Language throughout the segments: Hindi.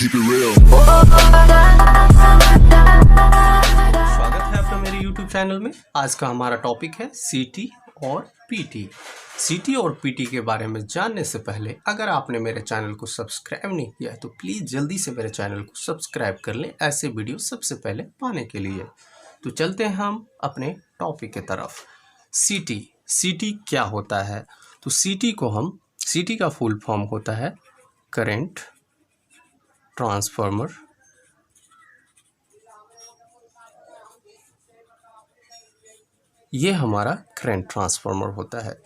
Keep it real. स्वागत है आपका मेरे YouTube चैनल में। आज का हमारा टॉपिक है सीटी और पीटी। सीटी और पीटी के बारे में जानने से पहले अगर आपने मेरे चैनल को सब्सक्राइब नहीं किया है तो प्लीज़ जल्दी से मेरे चैनल को सब्सक्राइब कर लें ऐसे वीडियो सबसे पहले पाने के लिए। तो चलते हैं हम अपने टॉपिक की तरफ। सीटी क्या होता है? तो सीटी का फुल फॉर्म होता है करंट ट्रांसफार्मर ये हमारा करंट ट्रांसफार्मर होता है।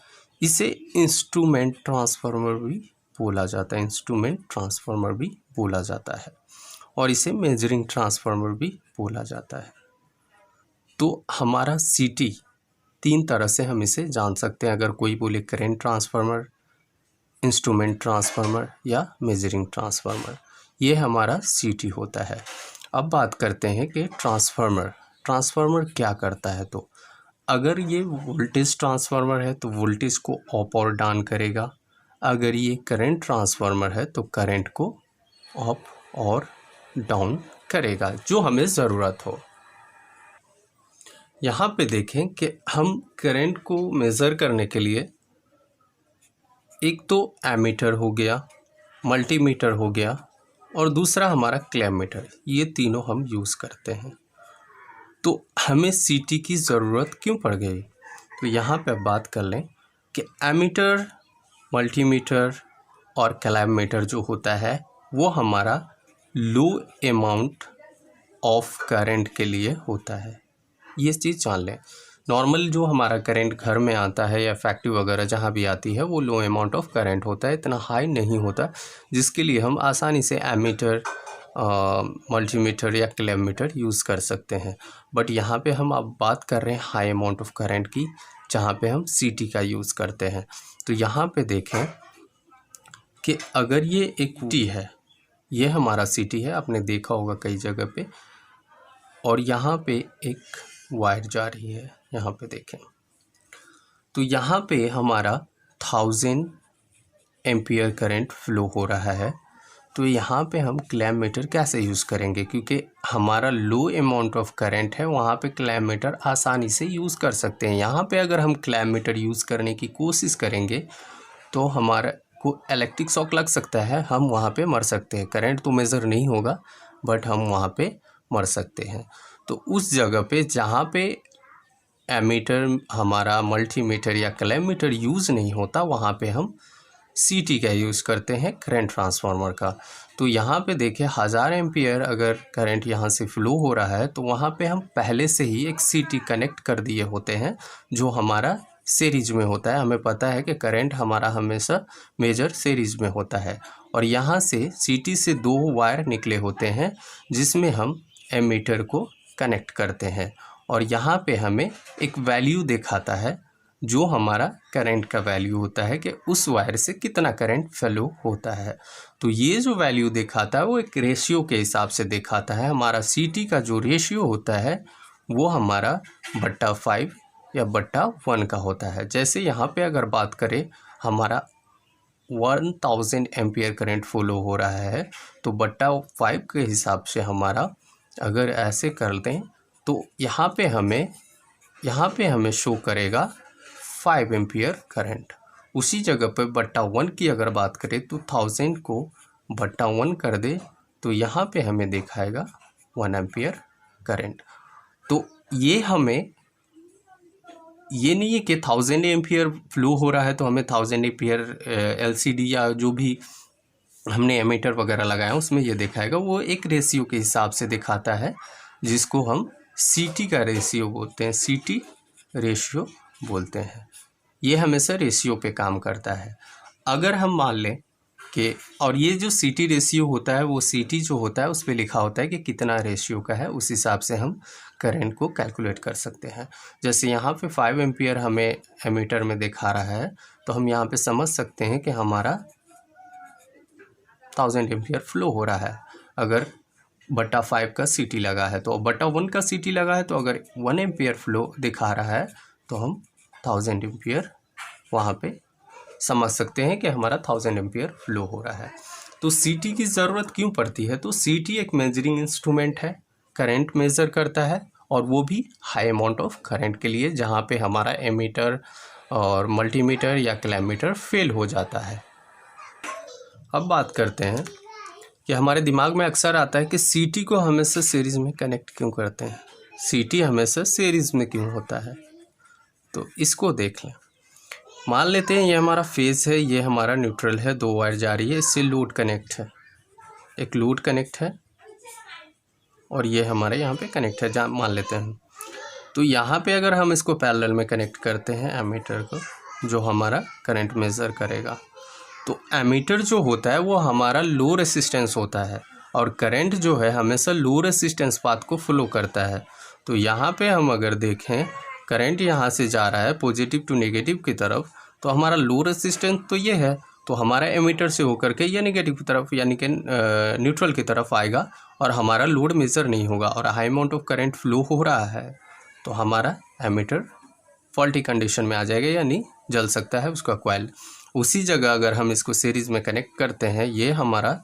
इसे इंस्ट्रूमेंट ट्रांसफार्मर भी बोला जाता है, और इसे मेजरिंग ट्रांसफार्मर भी बोला जाता है। तो हमारा सीटी तीन तरह से हम इसे जान सकते हैं। अगर कोई बोले करंट ट्रांसफार्मर, इंस्ट्रूमेंट ट्रांसफार्मर या मेजरिंग ट्रांसफार्मर, ये हमारा सीटी होता है। अब बात करते हैं कि ट्रांसफार्मर क्या करता है। तो अगर ये वोल्टेज ट्रांसफार्मर है तो वोल्टेज को अप और डाउन करेगा। अगर ये करंट ट्रांसफार्मर है तो करंट को अप और डाउन करेगा, जो हमें ज़रूरत हो। यहाँ पे देखें कि हम करंट को मेज़र करने के लिए एक तो एमीटर हो गया, मल्टीमीटर हो गया और दूसरा हमारा क्लैममीटर, ये तीनों हम यूज़ करते हैं। तो हमें सीटी की ज़रूरत क्यों पड़ गई? तो यहाँ पे बात कर लें कि एमीटर, मल्टीमीटर और क्लैममीटर जो होता है वो हमारा लो अमाउंट ऑफ करंट के लिए होता है। ये चीज़ जान लें। नॉर्मल जो हमारा करंट घर में आता है या फैक्ट्री वगैरह जहाँ भी आती है वो लो अमाउंट ऑफ करंट होता है, इतना हाई नहीं होता, जिसके लिए हम आसानी से एमीटर, मल्टीमीटर या क्लैममीटर यूज़ कर सकते हैं। बट यहाँ पे हम अब बात कर रहे हैं हाई अमाउंट ऑफ करंट की, जहाँ पे हम सीटी का यूज़ करते हैं। तो यहाँ पे देखें कि अगर ये एक टी है, ये हमारा सीटी है, आपने देखा होगा कई जगह पे, और यहाँ पे एक वायर जा रही है, यहाँ पे देखें। तो यहाँ पे हमारा 1000 एम्पियर करंट फ्लो हो रहा है। तो यहाँ पे हम क्लैममीटर कैसे यूज़ करेंगे? क्योंकि हमारा लो अमाउंट ऑफ करंट है, वहाँ पे क्लैममीटर आसानी से यूज़ कर सकते हैं। यहाँ पे अगर हम क्लैममीटर यूज़ करने की कोशिश करेंगे तो हमारा को इलेक्ट्रिक शॉक लग सकता है, हम वहाँ पे मर सकते हैं। करंट तो मेज़र नहीं होगा बट हम वहाँ पे मर सकते हैं। तो उस जगह पे जहाँ पे एमीटर, हमारा मल्टीमीटर या क्लैममीटर यूज़ नहीं होता, वहाँ पे हम सीटी का यूज़ करते हैं, करंट ट्रांसफार्मर का। तो यहाँ पे देखिए 1000 एम्पियर अगर करंट यहाँ से फ्लो हो रहा है तो वहाँ पे हम पहले से ही एक सीटी कनेक्ट कर दिए होते हैं, जो हमारा सीरीज में होता है। हमें पता है कि करंट हमारा हमेशा मेजर सीरीज में होता है, और यहाँ से सीटी से 2 वायर निकले होते हैं जिसमें हम एमीटर को कनेक्ट करते हैं, और यहाँ पे हमें एक वैल्यू दिखाता है जो हमारा करंट का वैल्यू होता है कि उस वायर से कितना करंट फ्लो होता है। तो ये जो वैल्यू दिखाता है वो एक रेशियो के हिसाब से दिखाता है। हमारा सीटी का जो रेशियो होता है वो हमारा बट्टा 5 या बट्टा 1 का होता है। जैसे यहाँ पे अगर बात करें, हमारा 1000 एम्पियर करंट फ्लो हो रहा है तो बट्टा 5 के हिसाब से हमारा अगर ऐसे कर दें तो यहाँ पे हमें शो करेगा 5 एम्पियर करंट। उसी जगह पे बट्टा 1 की अगर बात करें तो 1000 को बट्टा 1 कर दे तो यहाँ पे हमें दिखाएगा 1 एम्पियर करंट। तो ये नहीं है कि 1000 एम्पियर फ्लो हो रहा है तो हमें 1000 एम्पियर एलसीडी या जो भी हमने एमीटर वगैरह लगाया है उसमें ये दिखाएगा। वो एक रेशियो के हिसाब से दिखाता है जिसको हम सीटी का रेशियो बोलते हैं, सीटी रेशियो बोलते हैं। ये हमेशा रेशियो पे काम करता है। अगर हम मान लें कि, और ये जो सीटी रेशियो होता है वो सीटी जो होता है उस पर लिखा होता है कि कितना रेशियो का है, उस हिसाब से हम करंट को कैलकुलेट कर सकते हैं। जैसे यहाँ पे 5 एम्पियर हमें एमीटर में दिखा रहा है तो हम यहाँ पे समझ सकते हैं कि हमारा 1000 एम्पियर फ्लो हो रहा है। अगर बट्टा 5 का सीटी लगा है तो बट्टा 1 का सीटी लगा है तो अगर 1 एम्पियर फ्लो दिखा रहा है तो हम 1000 एम्पियर वहाँ पे समझ सकते हैं कि हमारा 1000 एम्पियर फ्लो हो रहा है। तो सीटी की ज़रूरत क्यों पड़ती है? तो सीटी एक मेजरिंग इंस्ट्रूमेंट है, करंट मेज़र करता है और वो भी हाई अमाउंट ऑफ करंट के लिए, जहाँ पे हमारा एमीटर और मल्टीमीटर या क्लैममीटर फेल हो जाता है। अब बात करते हैं कि हमारे दिमाग में अक्सर आता है कि सीटी को हमेशा सीरीज़ में कनेक्ट क्यों करते हैं, सीटी हमेशा सीरीज़ में क्यों होता है। तो इसको देख लें। मान लेते हैं ये हमारा फेज़ है, ये हमारा न्यूट्रल है, 2 वायर जा रही है, इससे लोड कनेक्ट है, एक लोड कनेक्ट है और ये हमारे यहाँ पे कनेक्ट है, जहाँ मान लेते हैं। तो यहाँ पे अगर हम इसको पैरेलल में कनेक्ट करते हैं एमीटर को, जो हमारा करंट मेज़र करेगा, तो एमीटर जो होता है वो हमारा लो रेसिस्टेंस होता है और करंट जो है हमेशा लो रेसिस्टेंस पाथ को फ्लो करता है। तो यहाँ पे हम अगर देखें, करंट यहाँ से जा रहा है पॉजिटिव टू नेगेटिव की तरफ, तो हमारा लो रेसिस्टेंस तो ये है, तो हमारा एमीटर से होकर के ये नेगेटिव की तरफ यानी कि न्यूट्रल की तरफ आएगा और हमारा लोड मेज़र नहीं होगा और high amount of current flow हो रहा है, तो हमारा एमीटर फॉल्टी कंडीशन में आ जाएगा, यानी जल सकता है उसका कॉइल। उसी जगह अगर हम इसको सीरीज़ में कनेक्ट करते हैं, ये हमारा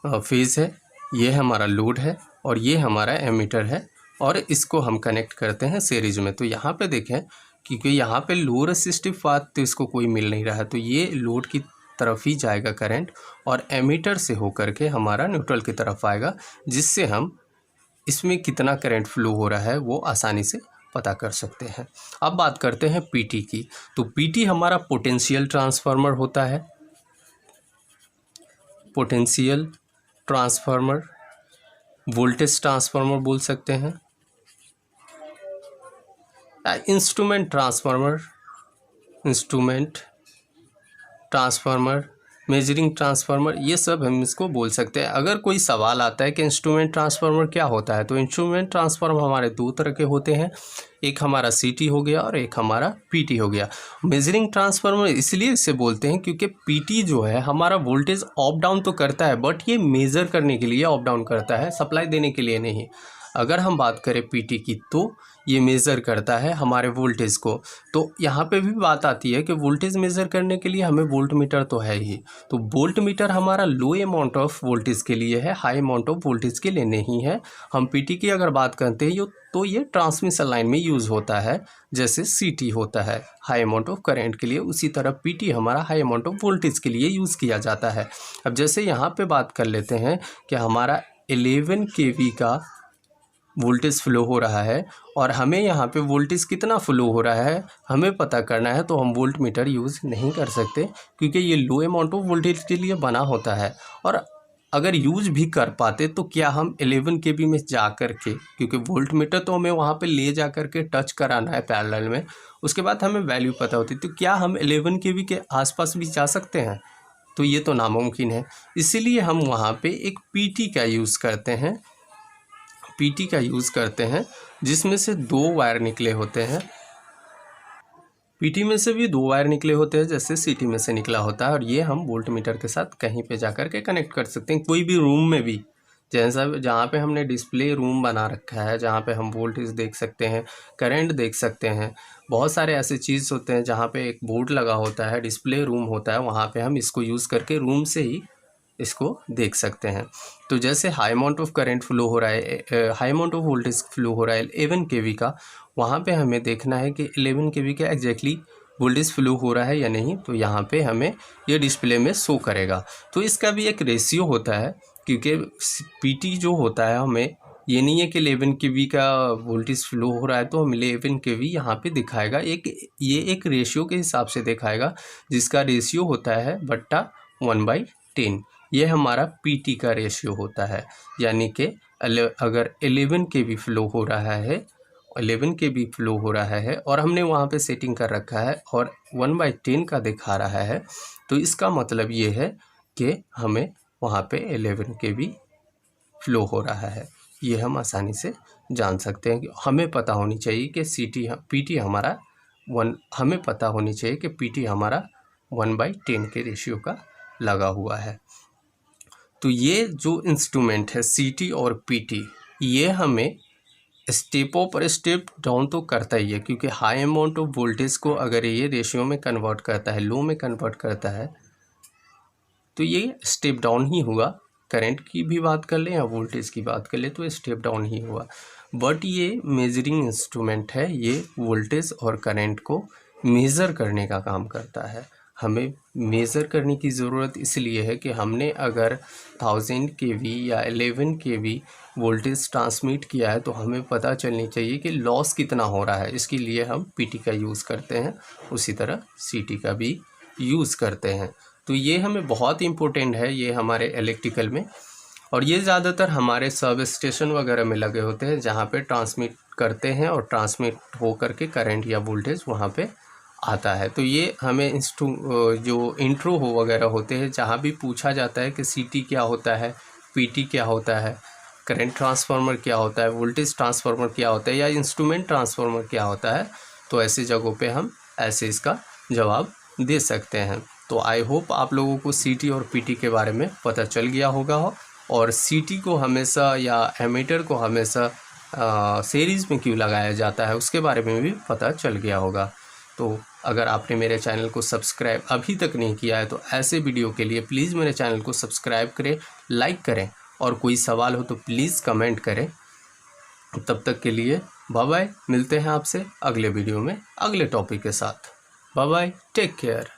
फेज़ है, ये हमारा लोड है और ये हमारा एमीटर है और इसको हम कनेक्ट करते हैं सीरीज़ में। तो यहाँ पे देखें, क्योंकि यहाँ पे लो रेसिस्टिव पाथ तो इसको कोई मिल नहीं रहा है, तो ये लोड की तरफ ही जाएगा करंट और एमीटर से होकर के हमारा न्यूट्रल की तरफ आएगा, जिससे हम इसमें कितना करंट फ्लो हो रहा है वो आसानी से पता कर सकते हैं। अब बात करते हैं पीटी की। तो पीटी हमारा पोटेंशियल ट्रांसफार्मर होता है, पोटेंशियल ट्रांसफार्मर, वोल्टेज ट्रांसफार्मर बोल सकते हैं, instrument transformer, instrument transformer, measuring transformer, ये सब हम इसको बोल सकते हैं। अगर कोई सवाल आता है कि इंस्ट्रूमेंट ट्रांसफार्मर क्या होता है, तो इंस्ट्रूमेंट ट्रांसफार्मर हमारे 2 तरह के होते हैं, एक हमारा सीटी हो गया और एक हमारा पीटी हो गया। मेजरिंग ट्रांसफार्मर इसलिए इसे बोलते हैं क्योंकि पीटी जो है हमारा वोल्टेज अप डाउन तो करता है, बट ये मेज़र करने के लिए अप डाउन करता है, सप्लाई देने के लिए नहीं। अगर हम बात करें पीटी की, तो ये मेज़र करता है हमारे वोल्टेज को। तो यहाँ पे भी बात आती है कि वोल्टेज मेज़र करने के लिए हमें वोल्ट मीटर तो है ही, तो वोल्ट मीटर हमारा लो अमाउंट ऑफ वोल्टेज के लिए है, हाई अमाउंट ऑफ वोल्टेज के लिए नहीं है। हम पीटी की अगर बात करते हैं तो ये ट्रांसमिशन लाइन में यूज़ होता है, जैसे सीटी होता है हाई अमाउंट ऑफ करंट के लिए, उसी तरह पीटी हमारा हाई अमाउंट ऑफ वोल्टेज के लिए यूज़ किया जाता है। अब जैसे यहाँ पे बात कर लेते हैं कि हमारा 11 kV का वोल्टेज फ्लो हो रहा है और हमें यहाँ पे वोल्टेज कितना फ्लो हो रहा है हमें पता करना है, तो हम वोल्ट मीटर यूज़ नहीं कर सकते क्योंकि ये लो अमाउंट ऑफ वोल्टेज के लिए बना होता है। और अगर यूज़ भी कर पाते तो क्या हम 11 kV में जा कर के, क्योंकि वोल्ट मीटर तो हमें वहाँ पे ले जा कर के टच कराना है पैरेलल में, उसके बाद हमें वैल्यू पता होती, तो क्या हम 11 kV के आसपास भी जा सकते हैं? तो ये तो नामुमकिन है। इसीलिए हम वहाँ पे एक पीटी का यूज़ करते हैं, पीटी का यूज़ करते हैं, जिसमें से 2 वायर निकले होते हैं। पीटी में से भी 2 वायर निकले होते हैं, जैसे सीटी में से निकला होता है, और ये हम वोल्ट मीटर के साथ कहीं पे जा कर के कनेक्ट कर सकते हैं, कोई भी रूम में भी। जैसा जहाँ पे हमने डिस्प्ले रूम बना रखा है, जहाँ पे हम वोल्टेज देख सकते हैं, करंट देख सकते हैं, बहुत सारे ऐसे चीज़ होते हैं जहाँ पे एक बोर्ड लगा होता है, डिस्प्ले रूम होता है, वहाँ पे हम इसको यूज़ करके रूम से ही इसको देख सकते हैं। तो जैसे high amount of current flow हो रहा है, high amount of voltage flow हो रहा है 11 kV का, वहाँ पे हमें देखना है कि 11 kV का एग्जैक्टली वोल्टेज फ्लो हो रहा है या नहीं, तो यहाँ पे हमें ये डिस्प्ले में शो करेगा। तो इसका भी एक रेशियो होता है, क्योंकि पीटी जो होता है हमें ये नहीं है कि 11 kV का वोल्टेज फ्लो हो रहा है तो हम 11 kV यहाँ पे दिखाएगा, ये एक रेशियो के हिसाब से दिखाएगा, जिसका रेशियो होता है बट्टा 1/10। ये हमारा पीटी का रेशियो होता है, यानी कि अगर 11 kV फ्लो हो रहा है, 11 kV फ्लो हो रहा है और हमने वहाँ पे सेटिंग कर रखा है और 1/10 का दिखा रहा है, तो इसका मतलब ये है कि हमें वहाँ पे 11 kV फ्लो हो रहा है। ये हम आसानी से जान सकते हैं कि हमें पता होनी चाहिए कि पीटी हमारा हमें पता होनी चाहिए कि पीटी हमारा 1/10 के रेशियो का लगा हुआ है। तो ये जो इंस्ट्रूमेंट है सीटी और पीटी, ये हमें स्टेप अप और स्टेप डाउन तो करता ही है, क्योंकि हाई अमाउंट ऑफ वोल्टेज को अगर ये रेशियो में कन्वर्ट करता है, लो में कन्वर्ट करता है, तो ये स्टेप डाउन ही हुआ। करंट की भी बात कर लें या वोल्टेज की बात कर लें तो स्टेप डाउन ही हुआ। बट ये मेजरिंग इंस्ट्रूमेंट है, ये वोल्टेज और करंट को मेज़र करने का काम करता है। हमें मेज़र करने की ज़रूरत इसलिए है कि हमने अगर 1000 kV या 11 kV वोल्टेज ट्रांसमिट किया है तो हमें पता चलनी चाहिए कि लॉस कितना हो रहा है। इसके लिए हम पीटी का यूज़ करते हैं, उसी तरह सीटी का भी यूज़ करते हैं। तो ये हमें बहुत इम्पोर्टेंट है ये हमारे इलेक्ट्रिकल में, और ये ज़्यादातर हमारे सब स्टेशन वगैरह में लगे होते हैं जहाँ पे ट्रांसमिट करते हैं और ट्रांसमिट हो करके करंट या वोल्टेज वहाँ पे आता है। तो ये हमें जो इंट्रो हो वगैरह होते हैं जहाँ भी पूछा जाता है कि सीटी क्या होता है, पीटी क्या होता है, करंट ट्रांसफार्मर क्या होता है, वोल्टेज ट्रांसफार्मर क्या होता है या इंस्ट्रूमेंट ट्रांसफार्मर क्या होता है, तो ऐसी जगहों पे हम ऐसे इसका जवाब दे सकते हैं। तो आई होप आप लोगों को सीटी और पीटी के बारे में पता चल गया होगा, और सीटी को हमेशा या एमीटर को हमेशा सीरीज़ में क्यों लगाया जाता है उसके बारे में भी पता चल गया होगा। तो अगर आपने मेरे चैनल को सब्सक्राइब अभी तक नहीं किया है तो ऐसे वीडियो के लिए प्लीज़ मेरे चैनल को सब्सक्राइब करें, लाइक करें, और कोई सवाल हो तो प्लीज़ कमेंट करें। तब तक के लिए बाय बाय, मिलते हैं आपसे अगले वीडियो में अगले टॉपिक के साथ। Bye bye, take care.